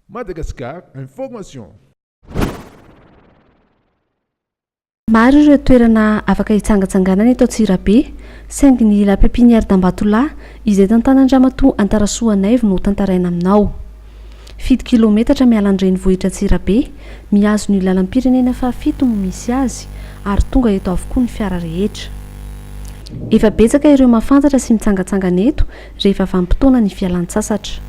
Madagascar Information. Maro ireo toerana afaka hitsangatsanganana eto Antsirabe, saingy ny la pépinière d'Ambatolahy izay tantanandramatoa Antarasoanaivo no tantaraina aminao. 7 kilometatra miala an-drenivohitra Antsirabe, mihazo ny lalam-pirenena faha-7 no misy azy ary tonga eto avokoa ny fiara rehetra. Efa betsaka ireo mahafantatra sy mitsangatsangana eto rehefa vanim-potoana ny fialan-tsasatra.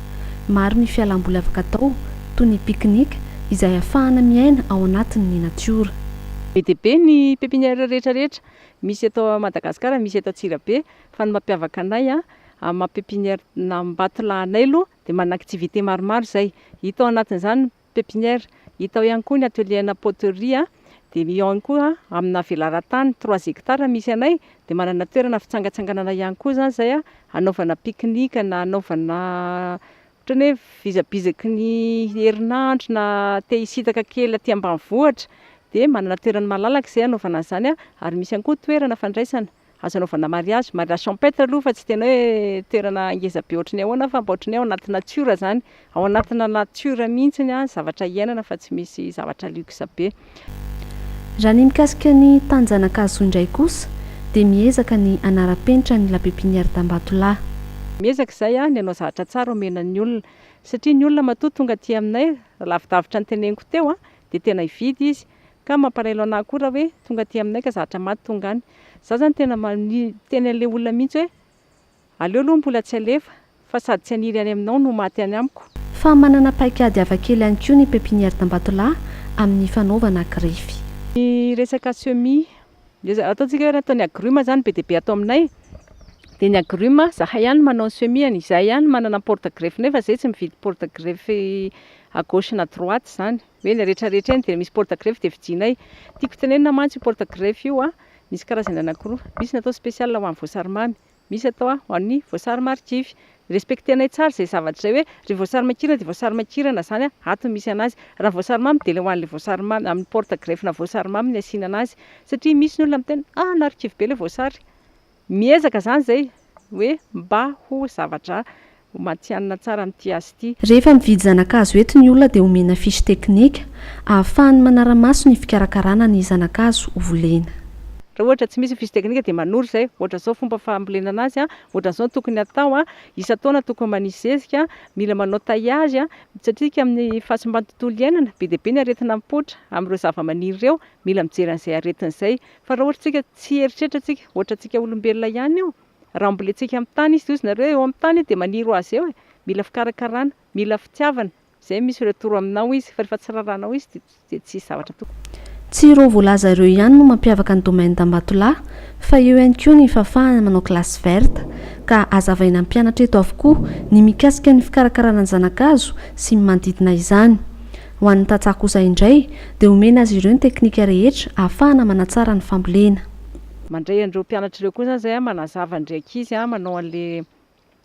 Maro ny fialam-boly afaka atao toy ny piknika izay ahafahana miaina ao anatin'ny natiora. Be dia be ny pépinière rehetrarehetra misy eto Madagasikara, misy eto Antsirabe, fa ny mampiavaka anay amin'ny pépinière Ambatolahy aloha dia manana activité maromaro izay. Hita ao anatin'izany pépinière, hita ao ihany koa ny atelier-na poterie, dia eo ihany koa amina velaran-tany 3 hectares misy anay, dia manana toerana fitsangatsanganana ihany koa izany izay anaovana piknika na anaovana ohatran'ny hoe vizabizaky ny herinandro na te hisitaka kely aty ambanivohitra. Dia manana toerana malalaka izay anaovana izany ary misy ihany koa toerana fandraisana azo anaovana mariage champêtre aloha fa tsy tena hoe toerana ngeza be ohatran'ny ahoana fa mba ohatran'ny ao anaty natiora izany, ao anatina natiora mihitsy zavatra iainana fa tsy misy zavatra luxe be. Raha ny mikasika ny tanjanakazo indray kosa dia miezaka ny anara-penitra ny la pépinière d'Ambatolahy. Miezaka izay ny anao zavatra tsara omenan'ny olona, satria ny olona matoa tonga aty aminay lavidavitra ny teneniko teo dia tena hividy izy ka mampalaelo anahy koa raha hoe tonga aty aminay ka zavatra maty tonga any. Za zany tena teny an'ilay olona mihitsy hoe aleo aloha mbola tsy alefa fa sady tsy haniry any aminao no maty any amiko. Fa manana paikady hafakely ihany koa ny pépinière d'Ambatolahy amin'ny fanaovana grefy. Ny resaka semis ataontsika hoe ataony agrumes zany be dia be atao aminay, dia ny agrumes zahay ihany manao ny semis, izahay ihany manana porte greffe nefa izay tsy mividy porte greffe à gauche na droite zany hoe ny rehetrarehetra eny dia misy porte greffe dia vidinay. Tiako tenenina mantsy porte greffe io misy karazany anankiroa, misy natao spécial ho an'ny voasary mamy, misy atao ho an'ny voasary marikivy. Respektenay tsara izay zavatra izay hoe rehefa voasary makirana dia voasary makirana zany ato misy anazy, raha voasary mamy dia ilay ho an'ilay voasary mamy amin'ny porte greffe na voasary mamy ny asiana anazy, satria misy ny olona miteny narikivy be ilay voasary. Miezaka zany izay hoe mba ho zavatra matihanina tsara amin'ity azy ity. Rehefa mividy zanakazo eto ny olona dia omena fiche teknika ahafahany manara-maso ny fikarakarana ny zanakazo ho volena. Raha ohatra tsy misy fiche teknika dia manoro izay, ohatra izao fomba fambolena anazy ohatra izao tokony atao isan-taona tokony manisy zezika, mila manao taillage satria amin'ny fahasimban'ny tontolo iainana be dia be ny aretina mipoitra amin'ireo zava-maniry ireo, mila mijery an'izay aretina izay. Fa raha ohatra tsika tsy eritreritra tsika, ohatra tsika olombelona ihany io, raha amboletsika amin'ny tany izy toy nareo eo amin'ny tany dia maniry ho azy eo, mila fikarakarana, mila fitiavana, izay misy retoro aminao izy, fa rehefa tsy raranao izy dia tsy zavatra tokony. Tsy ireo voalaza ireo ihany no mampiavaka ny domaine d'Ambatolahy, fa eo ihany koa ny fahafahana manao classe verte ka azavaina amin'ny mpianatra eto avokoa ny mikasika ny fikarakarana ny zanakazo sy ny manodidina izany. Ho an'ny tantsaha kosa indray dia omena azy ireo ny teknika rehetra ahafahana manatsara ny fambolena. Mandray an'ireo mpianatra ireo koa zany izay manazava an'ireo ankizy manao an'ilay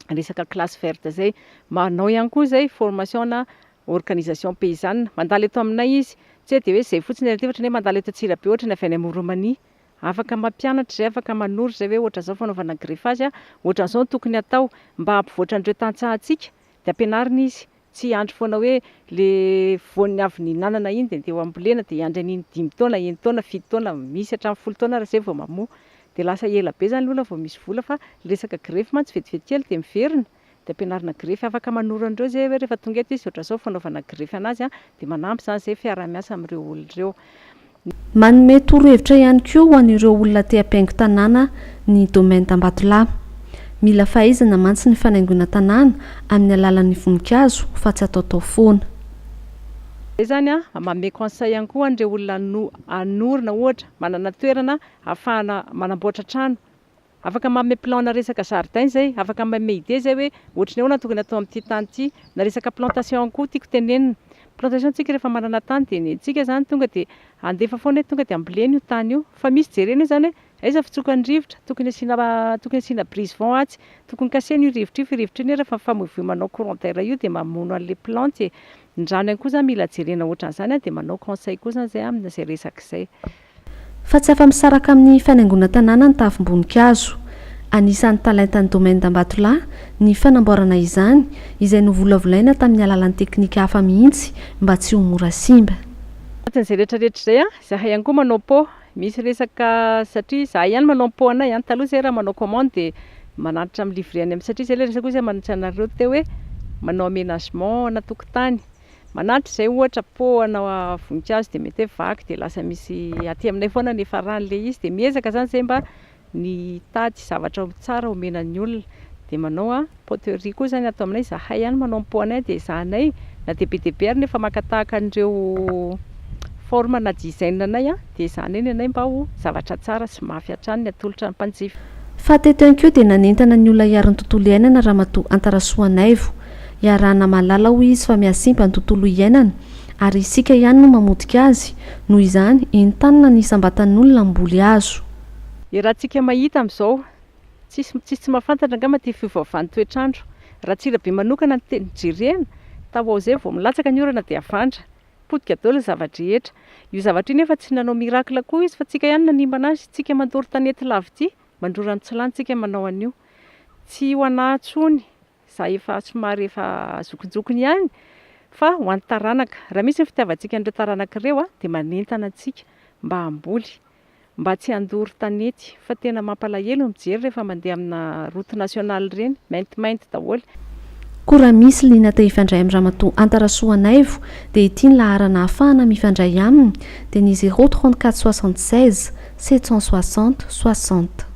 resaka classe verte izay, manao ihany koa izay formation na organisation paysanne. Mandalo eto aminay izy, tsy dia hoe izay fotsiny ary ohatra hoe mandalo eto Antsirabe ohatra ny avy any Moromania, afaka mampianatra izay, afaka manoro izay hoe ohatra izao fanaovana greffage, ohatra izao tokony atao mba hampivoatra an'ireo tantsahantsika dia ampianarina izy. Tsy andro foana hoe le voany avy ninanana iny dia andeha ambolena dia andry an'iny 5 taona, 1 taona, 7 taona, misy hatramin'ny 10 taona izay vao mamoa. Dia lasa ela be zany olona vao misy vola, fa resaka grefy mantsy vetivety kely dia miverina. Dia ampianarina grefy afaka manoro an'ireo izay hoe rehefa tonga eto izy ohatra izao fanaovana grefy anazy dia manampy izany izay fiara-miasa amin'ireo olona ireo. Manome torohevitra ihany koa ho an'ireo olona te hampaingo tanàna ny domaine d'Ambatolahy. Mila fahaizana mantsy ny fanaingona tanàna amin'ny alalan'ny voninkazo fa tsy atao foana. Izay zany manome conseil ihany koa an'ireo olona anorina ohatra manana toerana ahafahana manamboatra trano. Afaka manome plan na resaka jardin izay, afaka manome idée izay hoe ohatry ny ahoana tokony atao amin'ity tany ity, na resaka plantation koa tiako tenenina. Plantation tsika rehefa manana tany dia nentsika zany tonga dia andefa foana hoe tonga dia ambolena io tany io, fa misy jerena io zany hoe aiza fitsokan'ny rivotra, tokony asiana brise vent atsy, tokony kasena io rivotra io, fa rivotra io rehefa famoivoy courant d'air io dia mamono an'ilay planty. Ny rano ihany koa zany mila jerena ohatran'izany dia manao conseil koa zany izay amin'izay resaka izay. Fa tsy afa-misaraka amin'ny fanaingona tanàna ny tavim-boninkazo. Anisan'ny talentany domaine d'Ambatolahy ny fanamboarana izany izay novolavolaina tamin'ny alalan'ny teknika hafa mihitsy mba tsy ho mora simba. Anatin'izay rehetrarehetra izay zahay ihany koa manao pot, misy resaka satria zahay ihany manao pot anay ihany taloha zay raha manao commande dia manatitra amin'ny livrer any amin'ny satria zay ilay resaka koa zay manatitra anareo teo hoe manao aménagement ana tokotany. Manatitra izay ohatra pot anao voninkazo dia mety hoe vaky dia lasa misy aty aminay foana ny faran'ilay izy dia miezaka zany zay mba ny tady zavatra tsara omenan'ny olona dia manao poterie koa zany atao aminay zahay ihany manao pot anay dia zahanay na dia be dia be ary nefa makatahaka an'ireo forme na design anay dia izany eny anay mba ho zavatra tsara sy mafy hatrany ny atolotra ny mpanjifa. Fa teto ihany koa dia nanentana ny olona hiarin'ny tontolo iainana Ramatoa Antarasoanaivo. Iarahana mahalala hoy izy fa mihasimba ny tontolo iainana ary isika ihany no mamodika azy, noho izany entanina ny sambatan'ny olona mboly azo. Raha tsika mahita amin'izao tsy mahafantatra angamba ty fiovaovan'ny toetrandro. Raha Tsirabe manokana ny jerena tao zay vao milatsaka ny orana dia avandra potika daholo ny zavatra rehetra. Io zavatra io nefa tsy nanao miracle koa izy fa tsika ihany nanimba anazy, tsika mandory tanety lavity mandrora amin'ny tsy lany tsika manao an'io. Tsy ho anahy intsony za efa somary efa zokonjokony ihany fa ho an'ny taranaka. Raha misy ny fitiavantsika an'ireo taranaka ireo dia manentana antsika mba hamboly, mba tsy handory tanety fa tena mampalahelo mijery rehefa mandeha amina route nationale ireny maintimainty daholo. Koa raha misy liana te hifandray amin'ny Ramatoa Antarasoanaivo dia ity ny laharana ahafahana mifandray aminy dia ny 034 76 760 60.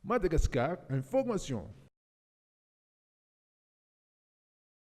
Madagascar Information.